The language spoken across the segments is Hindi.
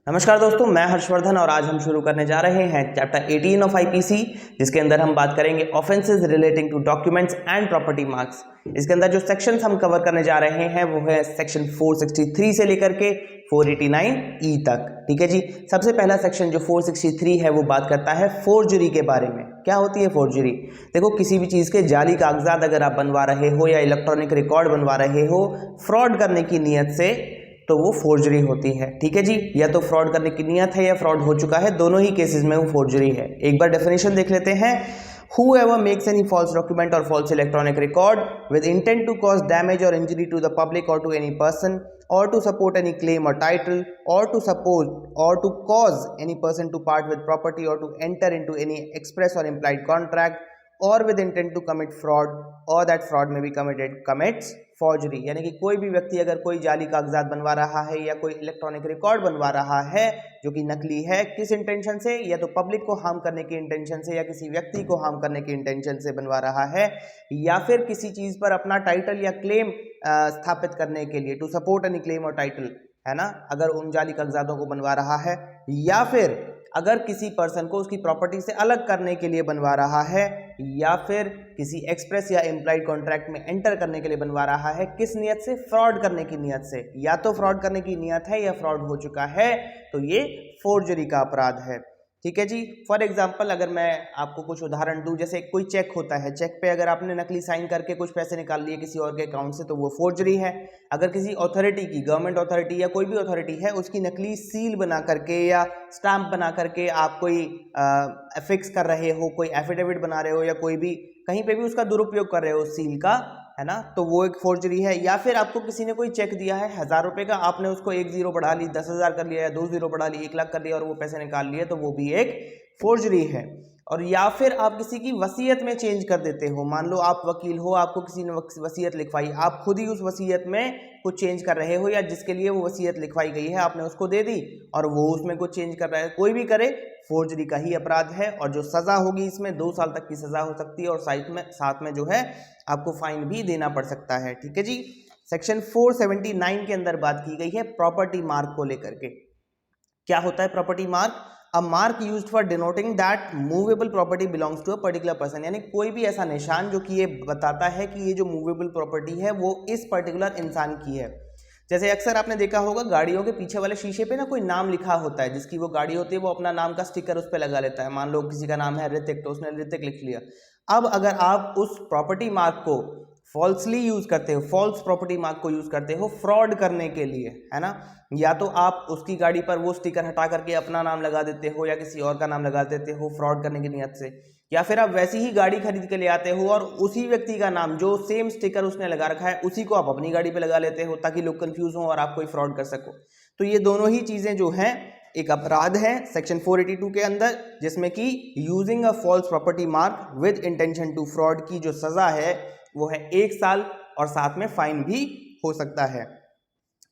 नमस्कार दोस्तों, मैं हर्षवर्धन और आज हम शुरू करने जा रहे हैं चैप्टर 18 ऑफ आईपीसी, जिसके अंदर हम बात करेंगे offences relating to documents and property marks. इसके अंदर जो सेक्शंस हम कवर करने जा रहे हैं वो है सेक्शन 463 से लेकर के 489 तक। ठीक है जी। सबसे पहला सेक्शन जो 463 है वो बात करता है फोर्जरी के बारे में। क्या होती है फोर्जरी? देखो, किसी भी चीज़ के जाली कागजात अगर आप बनवा रहे हो या इलेक्ट्रॉनिक रिकॉर्ड बनवा रहे हो फ्रॉड करने की नीयत से, तो वो फोर्जरी होती है। ठीक है जी। या तो फ्रॉड करने की नियत है या फ्रॉड हो चुका है, दोनों ही केसेस में वो फोर्जरी है। एक बार डेफिनेशन देख लेते हैं। Whoever makes any false document or false electronic record with intent to cause damage or injury to the public or to any person or to support any claim or title or to suppose or to cause any person to part with property or to enter into any express or implied contract और with intent to commit fraud और दैट फ्रॉड में बी कमिटेड कमिट्स फॉर्जरी। यानी कि कोई भी व्यक्ति अगर कोई जाली कागजात बनवा रहा है या कोई इलेक्ट्रॉनिक रिकॉर्ड बनवा रहा है जो कि नकली है, किस इंटेंशन से? या तो पब्लिक को हार्म करने की इंटेंशन से या किसी व्यक्ति को हार्म करने की इंटेंशन से बनवा रहा है, या फिर किसी चीज पर अपना टाइटल या क्लेम स्थापित करने के लिए, टू सपोर्ट एनी क्लेम और टाइटल, है ना, अगर उन जाली कागजातों को बनवा रहा है, या फिर अगर किसी पर्सन को उसकी प्रॉपर्टी से अलग करने के लिए बनवा रहा है, या फिर किसी एक्सप्रेस या इम्प्लाइड कॉन्ट्रैक्ट में एंटर करने के लिए बनवा रहा है। किस नियत से? फ्रॉड करने की नियत से। या तो फ्रॉड करने की नियत है या फ्रॉड हो चुका है, तो ये फोर्जरी का अपराध है। ठीक है जी। फॉर एग्जाम्पल अगर मैं आपको कुछ उदाहरण दूं, जैसे कोई चेक होता है, चेक पे अगर आपने नकली साइन करके कुछ पैसे निकाल लिए किसी और के अकाउंट से, तो वो फोर्जरी है। अगर किसी अथॉरिटी की, गवर्नमेंट अथॉरिटी या कोई भी अथॉरिटी है, उसकी नकली सील बना करके या स्टैंप बना करके आप कोई फिक्स कर रहे हो, कोई एफिडेविट बना रहे हो या कोई भी कहीं पे भी उसका दुरुपयोग कर रहे हो सील का, है ना, तो वो एक फोर्जरी है। या फिर आपको किसी ने कोई चेक दिया है 1000 रुपए का, आपने उसको 1 जीरो बढ़ा ली, 10,000 कर लिया, या 2 जीरो बढ़ा ली, 1 लाख कर लिया और वो पैसे निकाल लिए, तो वो भी एक फोर्जरी है। और या फिर आप किसी की वसीयत में चेंज कर देते हो। मान लो आप वकील हो, आपको किसी ने वसीयत लिखवाई, आप खुद ही उस वसीयत में कुछ चेंज कर रहे हो, या जिसके लिए वो वसीयत लिखवाई गई है आपने उसको दे दी और वो उसमें कुछ चेंज कर रहा है। कोई भी करे, फोर्जरी का ही अपराध है। और जो सजा होगी इसमें 2 साल तक की सजा हो सकती है और साथ में जो है आपको फाइन भी देना पड़ सकता है। ठीक है जी। सेक्शन 479 के अंदर बात की गई है प्रॉपर्टी मार्क को लेकर के। क्या होता है property mark? A mark used for denoting that movable property belongs to a particular person. यानी कोई भी ऐसा निशान जो कि ये बताता है कि ये जो मूवेबल प्रॉपर्टी है वो इस पर्टिकुलर इंसान की है। जैसे अक्सर आपने देखा होगा गाड़ियों के पीछे वाले शीशे पे ना कोई नाम लिखा होता है, जिसकी वो गाड़ी होती है वो अपना नाम का स्टिकर उस पर लगा लेता है। मान लो किसी का नाम है ऋतिक, तो उसने ऋतिक लिख लिया। अब अगर आप उस प्रॉपर्टी मार्क को फॉल्सली यूज करते हो, फॉल्स प्रॉपर्टी मार्क को यूज करते हो फ्रॉड करने के लिए, है ना, या तो आप उसकी गाड़ी पर वो स्टिकर हटा करके अपना नाम लगा देते हो या किसी और का नाम लगा देते हो फ्रॉड करने की नियत से, या फिर आप वैसी ही गाड़ी खरीद के ले आते हो और उसी व्यक्ति का नाम जो सेम स्टिकर उसने लगा रखा है उसी को आप अपनी गाड़ी पे लगा लेते हो ताकि लोग कंफ्यूज हो और आप कोई फ्रॉड कर सको। तो ये दोनों ही चीजें जो हैं एक अपराध है सेक्शन 482 के अंदर, जिसमें कि using a false property mark with intention to fraud की जो सजा है वो है 1 साल और साथ में फाइन भी हो सकता है।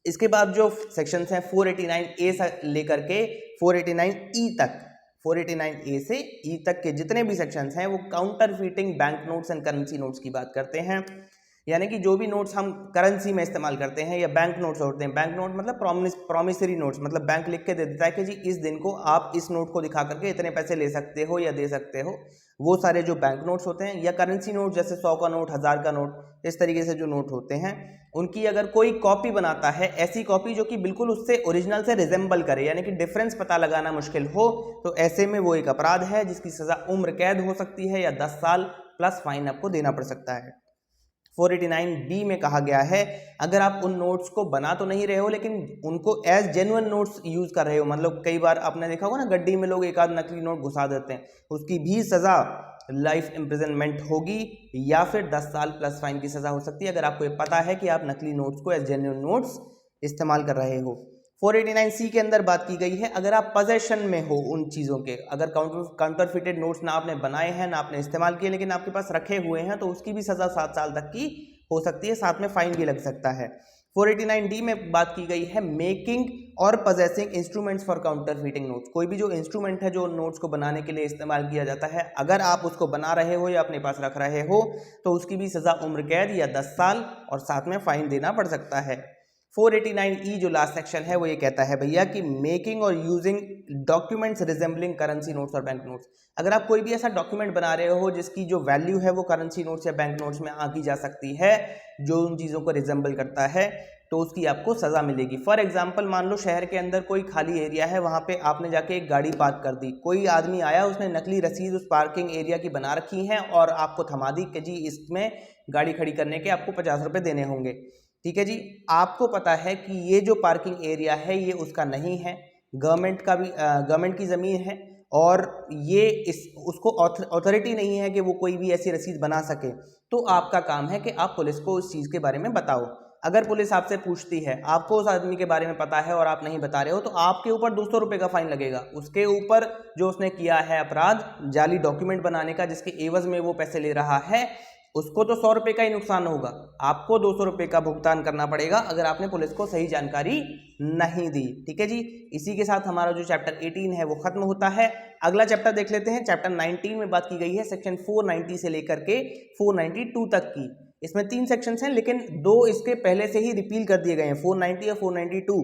इसके बाद जो सेक्शंस हैं 489A से लेकर के 489E तक, 489A से E तक के जितने भी सेक्शंस हैं वो counter fitting bank notes and currency notes की बात करते हैं। यानी कि जो भी नोट्स हम करेंसी में इस्तेमाल करते हैं या बैंक नोट्स होते हैं, बैंक नोट मतलब प्रॉमिसरी नोट्स, मतलब बैंक लिख के दे देता है कि जी इस दिन को आप इस नोट को दिखा करके इतने पैसे ले सकते हो या दे सकते हो, वो सारे जो बैंक नोट्स होते हैं, या करेंसी नोट जैसे 100 का नोट, 1000 का नोट, इस तरीके से जो नोट होते हैं उनकी अगर कोई कॉपी बनाता है, ऐसी कॉपी जो कि बिल्कुल उससे ओरिजिनल से रिजेंबल करे, यानी कि डिफरेंस पता लगाना मुश्किल हो, तो ऐसे में वो एक अपराध है जिसकी सजा उम्र कैद हो सकती है या 10 साल प्लस फाइन आपको देना पड़ सकता है। 489B में कहा गया है अगर आप उन नोट्स को बना तो नहीं रहे हो लेकिन उनको एज जेन्युइन नोट्स यूज कर रहे हो, मतलब कई बार आपने देखा होगा ना गड्डी में लोग एक आध नकली नोट घुसा देते हैं, उसकी भी सजा लाइफ इम्प्रिजनमेंट होगी या फिर 10 साल प्लस फाइन की सजा हो सकती है अगर आपको ये पता है कि आप नकली नोट्स को एज जेन्युइन नोट्स इस्तेमाल कर रहे हो। 489C के अंदर बात की गई है अगर आप पोजेशन में हो उन चीज़ों के, अगर काउंटरफिटेड नोट्स ना आपने बनाए हैं ना आपने इस्तेमाल किए लेकिन आपके पास रखे हुए हैं, तो उसकी भी सज़ा 7 साल तक की हो सकती है, साथ में फाइन भी लग सकता है। 489D में बात की गई है मेकिंग और possessing instruments for counterfeiting notes. कोई भी जो इंस्ट्रूमेंट है जो नोट्स को बनाने के लिए इस्तेमाल किया जाता है, अगर आप उसको बना रहे हो या अपने पास रख रहे हो तो उसकी भी सज़ा उम्र कैद या 10 साल और साथ में फाइन देना पड़ सकता है। 489E जो लास्ट सेक्शन है वो ये कहता है भैया कि मेकिंग और using documents resembling currency notes और बैंक नोट्स। अगर आप कोई भी ऐसा डॉक्यूमेंट बना रहे हो जिसकी जो वैल्यू है वो करेंसी नोट्स या बैंक नोट्स में आंकी जा सकती है, जो उन चीज़ों को रिजेंबल करता है, तो उसकी आपको सज़ा मिलेगी। फॉर एग्जाम्पल मान लो शहर के अंदर कोई खाली एरिया है, वहाँ पे आपने जाके एक गाड़ी पार्क कर दी, कोई आदमी आया, उसने नकली रसीद उस पार्किंग एरिया की बना रखी है और आपको थमा दी कि जी इसमें गाड़ी खड़ी करने के आपको 50 रुपये देने होंगे। ठीक है जी, आपको पता है कि ये जो पार्किंग एरिया है ये उसका नहीं है, गवर्नमेंट की ज़मीन है और ये उसको अथॉरिटी नहीं है कि वो कोई भी ऐसी रसीद बना सके। तो आपका काम है कि आप पुलिस को उस चीज़ के बारे में बताओ। अगर पुलिस आपसे पूछती है, आपको उस आदमी के बारे में पता है और आप नहीं बता रहे हो, तो आपके ऊपर 200 रुपये का फाइन लगेगा। उसके ऊपर जो उसने किया है अपराध जाली डॉक्यूमेंट बनाने का, जिसके एवज में वो पैसे ले रहा है, उसको तो 100 रुपये का ही नुकसान होगा, आपको 200 रुपये का भुगतान करना पड़ेगा अगर आपने पुलिस को सही जानकारी नहीं दी। ठीक है जी, इसी के साथ हमारा जो चैप्टर 18 है वो खत्म होता है। अगला चैप्टर देख लेते हैं। चैप्टर 19 में बात की गई है सेक्शन 490 से लेकर के 492 तक की। इसमें 3 सेक्शंस हैं, लेकिन 2 इसके पहले से ही रिपील कर दिए गए हैं। 490 और 492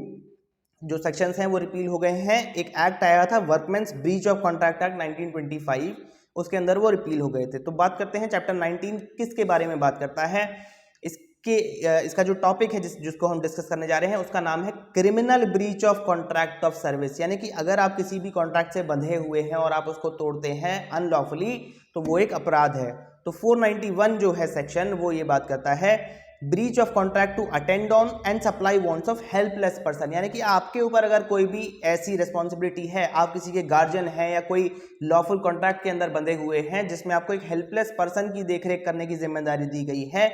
जो सेक्शंस हैं वो रिपील हो गए हैं। एक एक्ट आया था workmen's breach of contract act 1925, उसके अंदर वो रिपील हो गए थे। तो बात करते हैं चैप्टर 19 किसके बारे में बात करता है। इसका जो टॉपिक है जिसको हम डिस्कस करने जा रहे हैं उसका नाम है criminal breach of contract of service. यानी कि अगर आप किसी भी कॉन्ट्रैक्ट से बंधे हुए हैं और आप उसको तोड़ते हैं अनलॉफुली, तो वो एक अपराध है। तो 491 जो है सेक्शन वो ये बात करता है breach of contract to attend on and supply wants of helpless person. यानी कि आपके ऊपर अगर कोई भी ऐसी रिस्पॉन्सिबिलिटी है, आप किसी के गार्जियन हैं या कोई लॉफुल कॉन्ट्रैक्ट के अंदर बंधे हुए हैं जिसमें आपको एक हेल्पलेस पर्सन की देखरेख करने की जिम्मेदारी दी गई है,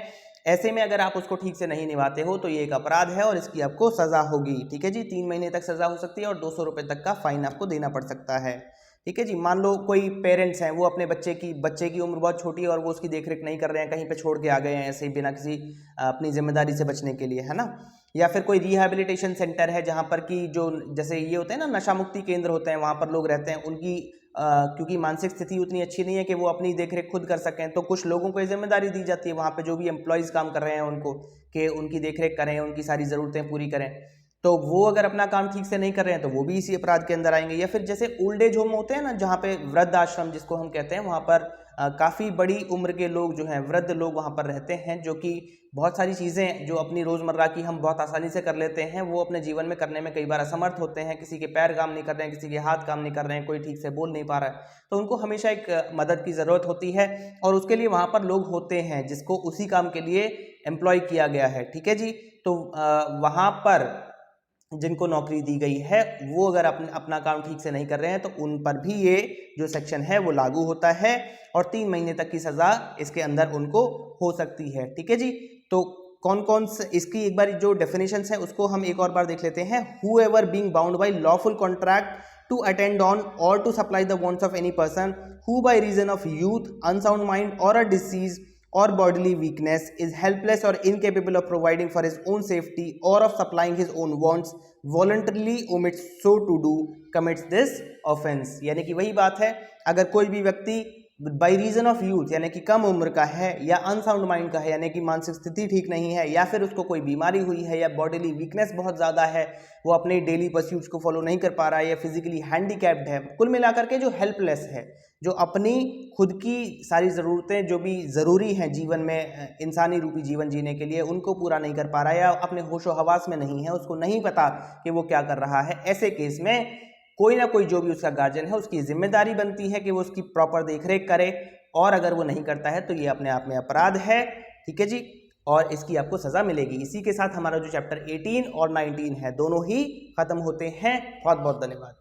ऐसे में अगर आप उसको ठीक से नहीं निभाते हो तो ये एक अपराध है और इसकी आपको सजा होगी। ठीक है जी, 3 महीने तक सजा हो सकती है और 200 रुपये तक का फाइन आपको देना पड़ सकता है। ठीक है जी, मान लो कोई पेरेंट्स हैं, वो अपने बच्चे की उम्र बहुत छोटी है और वो उसकी देखरेख नहीं कर रहे हैं, कहीं पे छोड़ के आ गए हैं ऐसे ही बिना किसी अपनी जिम्मेदारी से बचने के लिए, है ना। या फिर कोई रिहैबिलिटेशन सेंटर है जहाँ पर कि जो जैसे ये होते हैं ना नशा मुक्ति केंद्र होते हैं, वहाँ पर लोग रहते हैं, उनकी क्योंकि मानसिक स्थिति उतनी अच्छी नहीं है कि वो अपनी देखरेख खुद कर सकें, तो कुछ लोगों को ये जिम्मेदारी दी जाती है वहाँ पे जो भी एम्प्लॉयज़ काम कर रहे हैं उनको, कि उनकी देखरेख करें, उनकी सारी ज़रूरतें पूरी करें। तो वो अगर अपना काम ठीक से नहीं कर रहे हैं तो वो भी इसी अपराध के अंदर आएंगे। या फिर जैसे ओल्ड एज होम होते हैं ना, जहाँ पे वृद्ध आश्रम जिसको हम कहते हैं, वहाँ पर काफ़ी बड़ी उम्र के लोग जो हैं, वृद्ध लोग वहाँ पर रहते हैं, जो कि बहुत सारी चीज़ें जो अपनी रोज़मर्रा की हम बहुत आसानी से कर लेते हैं, वो अपने जीवन में करने में कई बार असमर्थ होते हैं। किसी के पैर काम नहीं कर रहे हैं, किसी के हाथ काम नहीं कर रहे हैं, कोई ठीक से बोल नहीं पा रहा है, तो उनको हमेशा एक मदद की ज़रूरत होती है और उसके लिए वहाँ पर लोग होते हैं जिसको उसी काम के लिए एम्प्लॉय किया गया है। ठीक है जी, तो वहाँ पर जिनको नौकरी दी गई है वो अगर अपना काम ठीक से नहीं कर रहे हैं तो उन पर भी ये जो सेक्शन है वो लागू होता है और 3 महीने तक की सज़ा इसके अंदर उनको हो सकती है। ठीक है जी, तो कौन कौन से इसकी एक बार जो डेफिनेशंस है उसको हम एक और बार देख लेते हैं। Whoever being bound by lawful contract to attend on or to supply the wants of any person who by reason of youth, unsound mind or a disease or bodily weakness is helpless or incapable of providing for his own safety or of supplying his own wants, voluntarily omits so to do, commits this offense। यानी कि वही बात है, अगर कोई भी व्यक्ति बाई रीजन ऑफ यूथ यानी कि कम उम्र का है, या अनसाउंड माइंड का है यानी कि मानसिक स्थिति ठीक नहीं है, या फिर उसको कोई बीमारी हुई है, या बॉडीली वीकनेस बहुत ज़्यादा है, वो अपने डेली परस्यूट्स को फॉलो नहीं कर पा रहा है, या फिजिकली हैंडीकैप्ड है, कुल मिलाकर के जो हेल्पलेस है, जो अपनी खुद की सारी ज़रूरतें जो भी ज़रूरी हैं जीवन में, इंसानी रूपी जीवन जीने के लिए, उनको पूरा नहीं कर पा रहा है, या अपने होशो हवास में नहीं है, उसको नहीं पता कि वो क्या कर रहा है, ऐसे केस में कोई ना कोई जो भी उसका गार्जियन है उसकी जिम्मेदारी बनती है कि वो उसकी प्रॉपर देखरेख करे, और अगर वो नहीं करता है तो ये अपने आप में अपराध है। ठीक है जी, और इसकी आपको सज़ा मिलेगी। इसी के साथ हमारा जो चैप्टर 18 और 19 है दोनों ही खत्म होते हैं। बहुत बहुत धन्यवाद।